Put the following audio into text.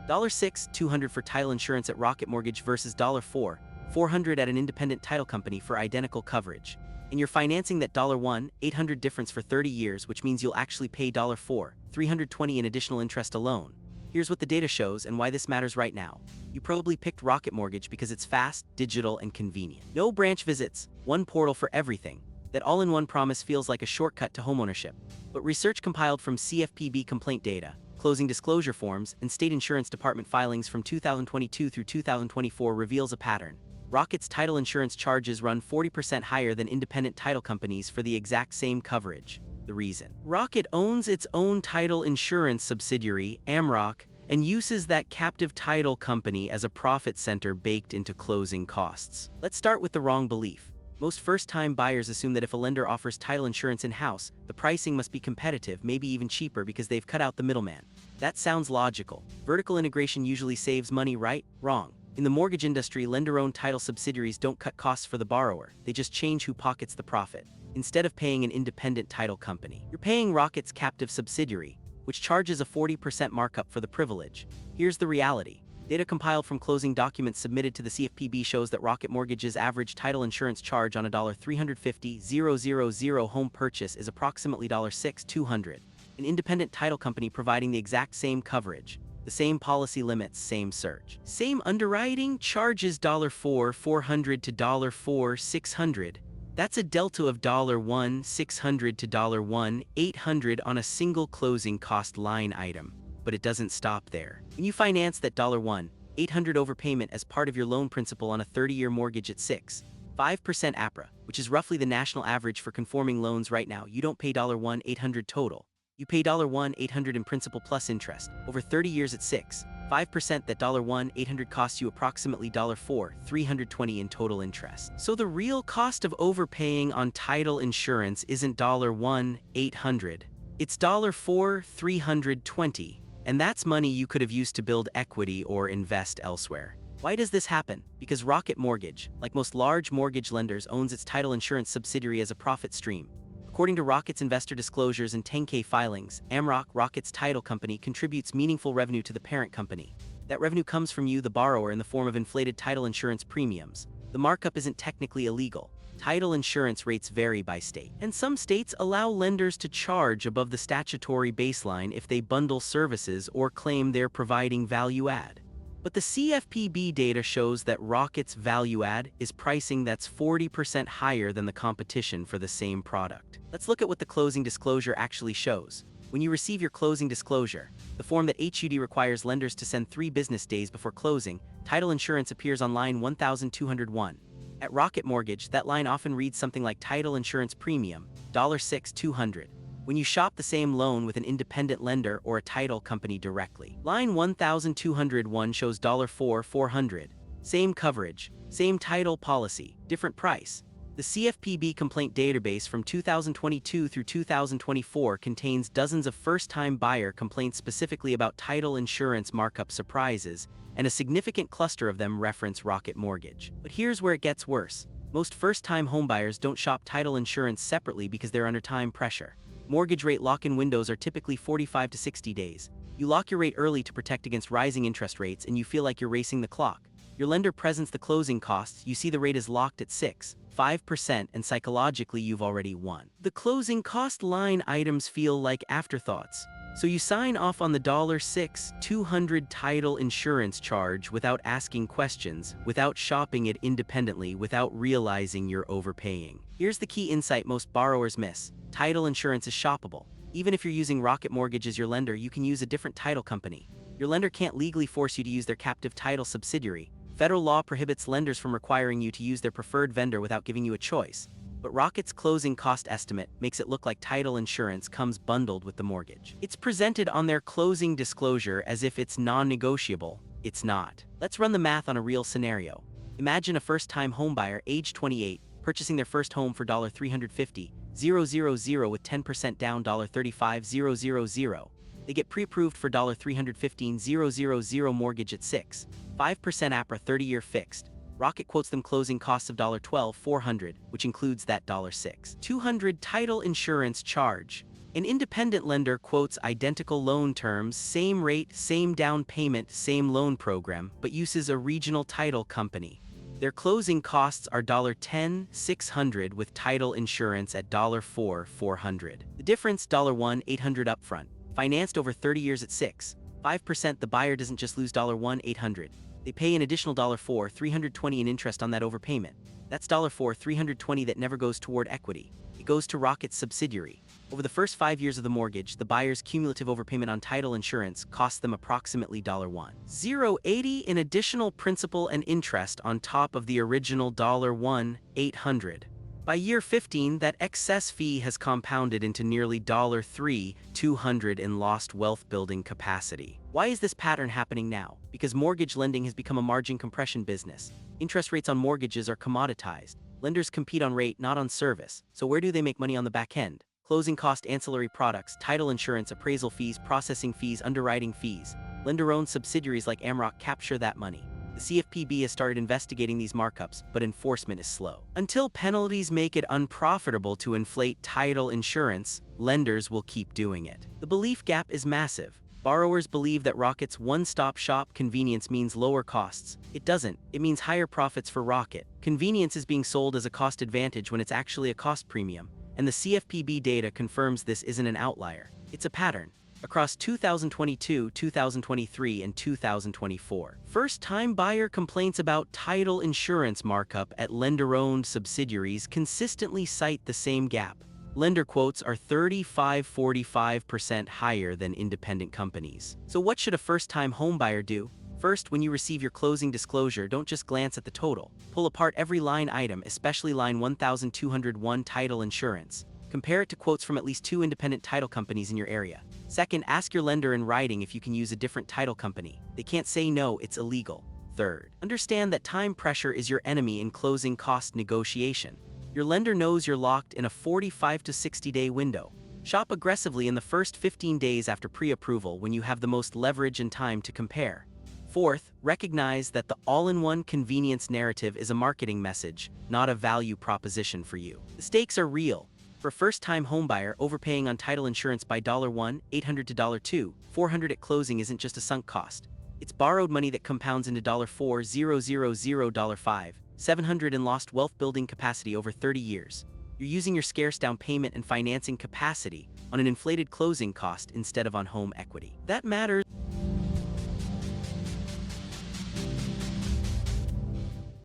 $6,200 for title insurance at Rocket Mortgage versus $4,400 at an independent title company for identical coverage. And you're financing that $1,800 difference for 30 years, which means you'll actually pay $4,320 in additional interest alone. Here's what the data shows and why this matters right now. You probably picked Rocket Mortgage because it's fast, digital, and convenient. No branch visits, one portal for everything. That all-in-one promise feels like a shortcut to homeownership. But research compiled from CFPB complaint data, closing disclosure forms, and state insurance department filings from 2022 through 2024 reveals a pattern. Rocket's title insurance charges run 40% higher than independent title companies for the exact same coverage. The reason? Rocket owns its own title insurance subsidiary, Amrock, and uses that captive title company as a profit center baked into closing costs. Let's start with the wrong belief. Most first-time buyers assume that if a lender offers title insurance in-house, the pricing must be competitive, maybe even cheaper because they've cut out the middleman. That sounds logical. Vertical integration usually saves money, right? Wrong. In the mortgage industry, lender-owned title subsidiaries don't cut costs for the borrower, they just change who pockets the profit. Instead of paying an independent title company, you're paying Rocket's captive subsidiary, which charges a 40% markup for the privilege. Here's the reality. Data compiled from closing documents submitted to the CFPB shows that Rocket Mortgage's average title insurance charge on a $350,000 home purchase is approximately $6,200. An independent title company providing the exact same coverage, the same policy limits, same search, same underwriting, charges $4,400 to $4,600. That's a delta of $1,600 to $1,800 on a single closing cost line item. But it doesn't stop there. When you finance that $1,800 overpayment as part of your loan principal on a 30-year mortgage at 5% APRA, which is roughly the national average for conforming loans right now, you don't pay $1,800 total. You pay $1,800 in principal plus interest. Over 30 years at 5%, that $1,800 costs you approximately $4,320 in total interest. So the real cost of overpaying on title insurance isn't $1,800. It's $4,320. And that's money you could have used to build equity or invest elsewhere. Why does this happen? Because Rocket Mortgage, like most large mortgage lenders, owns its title insurance subsidiary as a profit stream. According to Rocket's investor disclosures and 10-K filings, Amrock, Rocket's title company, contributes meaningful revenue to the parent company. That revenue comes from you, the borrower, in the form of inflated title insurance premiums. The markup isn't technically illegal. Title insurance rates vary by state, and some states allow lenders to charge above the statutory baseline if they bundle services or claim they're providing value add. But the CFPB data shows that Rocket's value add is pricing that's 40% higher than the competition for the same product. Let's look at what the closing disclosure actually shows. When you receive your closing disclosure, the form that HUD requires lenders to send 3 business days before closing, title insurance appears on line 1201. At Rocket Mortgage, that line often reads something like title insurance premium, $6,200. When you shop the same loan with an independent lender or a title company directly, line 1201 shows $4,400. Same coverage, same title policy, different price. The CFPB complaint database from 2022 through 2024 contains dozens of first-time buyer complaints specifically about title insurance markup surprises, and a significant cluster of them reference Rocket Mortgage. But here's where it gets worse. Most first-time homebuyers don't shop title insurance separately because they're under time pressure. Mortgage rate lock-in windows are typically 45 to 60 days. You lock your rate early to protect against rising interest rates, and you feel like you're racing the clock. Your lender presents the closing costs, you see the rate is locked at 5%, and psychologically you've already won. The closing cost line items feel like afterthoughts. So you sign off on the $6,200 title insurance charge without asking questions, without shopping it independently, without realizing you're overpaying. Here's the key insight most borrowers miss. Title insurance is shoppable. Even if you're using Rocket Mortgage as your lender, you can use a different title company. Your lender can't legally force you to use their captive title subsidiary. Federal law prohibits lenders from requiring you to use their preferred vendor without giving you a choice. But Rocket's closing cost estimate makes it look like title insurance comes bundled with the mortgage. It's presented on their closing disclosure as if it's non-negotiable. It's not. Let's run the math on a real scenario. Imagine a first-time homebuyer, age 28, purchasing their first home for $350,000 with 10% down, $35,000. They get pre-approved for $315,000 mortgage at 5% APRA 30-year fixed. Rocket quotes them closing costs of $12,400, which includes that $6,200 title insurance charge. An independent lender quotes identical loan terms, same rate, same down payment, same loan program, but uses a regional title company. Their closing costs are $10,600 with title insurance at $4,400. The difference $1,800 upfront, financed over 30 years at 5%. The buyer doesn't just lose $1,800. They pay an additional $4,320 in interest on that overpayment. That's $4,320 that never goes toward equity. It goes to Rocket's subsidiary. Over the first 5 years of the mortgage, the buyer's cumulative overpayment on title insurance costs them approximately $1,080 in additional principal and interest on top of the original $1,800. By year 15, that excess fee has compounded into nearly $3,200 in lost wealth building capacity. Why is this pattern happening now? Because mortgage lending has become a margin compression business. Interest rates on mortgages are commoditized. Lenders compete on rate, not on service. So where do they make money on the back end? Closing cost ancillary products, title insurance, appraisal fees, processing fees, underwriting fees. Lender-owned subsidiaries like Amrock capture that money. The CFPB has started investigating these markups, but enforcement is slow. Until penalties make it unprofitable to inflate title insurance, lenders will keep doing it. The belief gap is massive. Borrowers believe that Rocket's one-stop-shop convenience means lower costs. It doesn't. It means higher profits for Rocket. Convenience is being sold as a cost advantage when it's actually a cost premium, and the CFPB data confirms this isn't an outlier. It's a pattern. Across 2022, 2023, and 2024. First-time buyer complaints about title insurance markup at lender-owned subsidiaries consistently cite the same gap. Lender quotes are 35–45% higher than independent companies. So what should a first-time homebuyer do? First, when you receive your closing disclosure, don't just glance at the total. Pull apart every line item, especially line 1201 title insurance. Compare it to quotes from at least 2 independent title companies in your area. Second, ask your lender in writing if you can use a different title company. They can't say no, it's illegal. Third, understand that time pressure is your enemy in closing cost negotiation. Your lender knows you're locked in a 45 to 60-day window. Shop aggressively in the first 15 days after pre-approval when you have the most leverage and time to compare. Fourth, recognize that the all-in-one convenience narrative is a marketing message, not a value proposition for you. The stakes are real. For a first-time homebuyer, overpaying on title insurance by $1,800 to $2,400 at closing isn't just a sunk cost. It's borrowed money that compounds into $4,000, $5,700 in lost wealth building capacity over 30 years. You're using your scarce down payment and financing capacity on an inflated closing cost instead of on home equity. That matters.